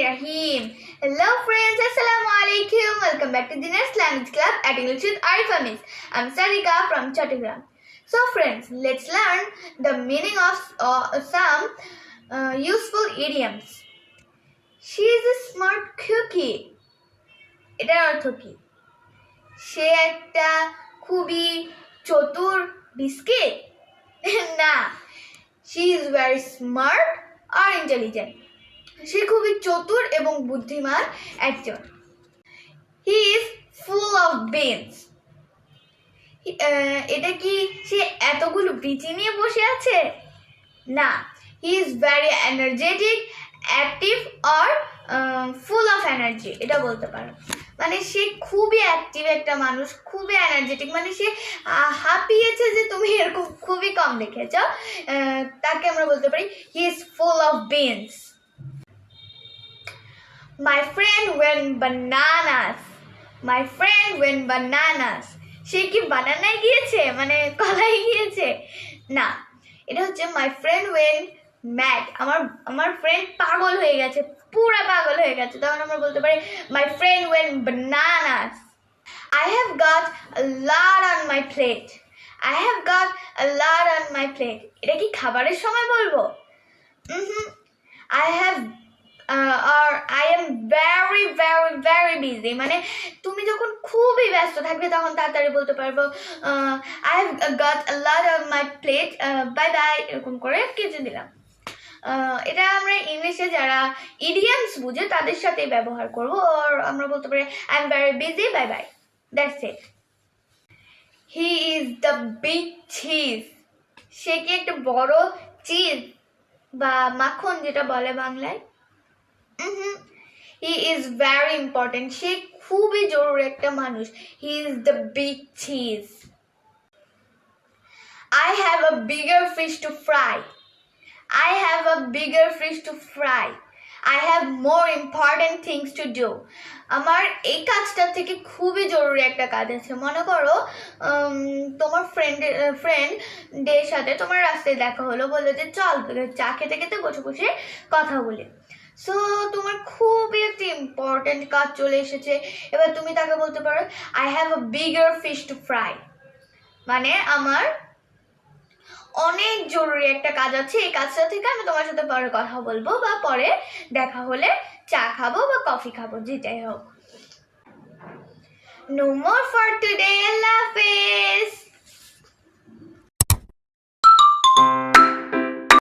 Bismillahirrahmanirrahim. Hello friends, Assalamualaikum. Welcome back to Dinner's Language Club at English with Arifa Miss. I'm Sarika from Chattogram. So friends, let's learn the meaning of some useful idioms. She is a smart cookie. এটার অর্থ কি? সে একটা খুবই চতুর biscuit? না, she is very smart or intelligent. সে খুবই চতুর এবং বুদ্ধিমান একজন। He is full of beans. এটা কি সে এতগুলো বিচি নিয়ে বসে আছে? না, he is very energetic, active or full of energy. এটা বলতে পারো, মানে সে খুবই অ্যাক্টিভ একটা মানুষ, খুবই এনার্জেটিক, মানে সে হাঁপিয়েছে যে তুমি এরকম খুবই কম দেখেছ, তাকে আমরা বলতে পারি he is full of beans. My friend went bananas. My friend went bananas. সে কি বানানায় গিয়েছে, মানে কলায় গিয়েছে? না, এটা হচ্ছে my friend went mad. আমার ফ্রেন্ড পাগল হয়ে গেছে, পুরা পাগল হয়ে গেছে, তখন আমরা বলতে পারি my friend went bananas. I have got a lot on my plate. I have got a lot on my plate. এটা কি খাবারের সময় বলবো? I have or I am very very very busy, মানে তুমি যখন খুবই ব্যস্ত থাকবে তখন তাড়াতাড়ি বলতে পারবো I have got a lot on my plate. Bye bye, এরকম করে কেটে দিলাম। এটা আমরা ইংলিশে যারা ইডিয়ামস বুঝে তাদের সাথে ব্যবহার করবো, আর আমরা বলতে পারি I am very busy, bye bye, that's it. He is the big cheese. সে কি একটা বড় চিজ বা মাখন যেটা বলে বাংলায়? He is very important. সে খুবই জরুরি একটা মানুষ। He is the big cheese. I have a bigger fish to fry. I have a bigger fish to fry. I have more important things to do. আমার এই কাজটা থেকে খুবই জরুরি একটা কাজ আছে। মনে করো তোমার ফ্রেন্ডের সাথে তোমার রাস্তায় দেখা হলো, বললো যে চল চা খেতে খেতে বসে বসে কথা বলি। সো তোমার খুবই একটা ইম্পর্টেন্ট কাজ চলে এসেছে, এবার তুমি তাকে বলতে পারো I have a bigger fish to fry, মানে আমার অনেক জরুরি একটা কাজ আছে, এই কাজটা থেকে আমি তোমার সাথে পরে কথা বলবো বা পরে দেখা হলে চা খাবো বা কফি খাবো, যেটাই হোক। No more for today.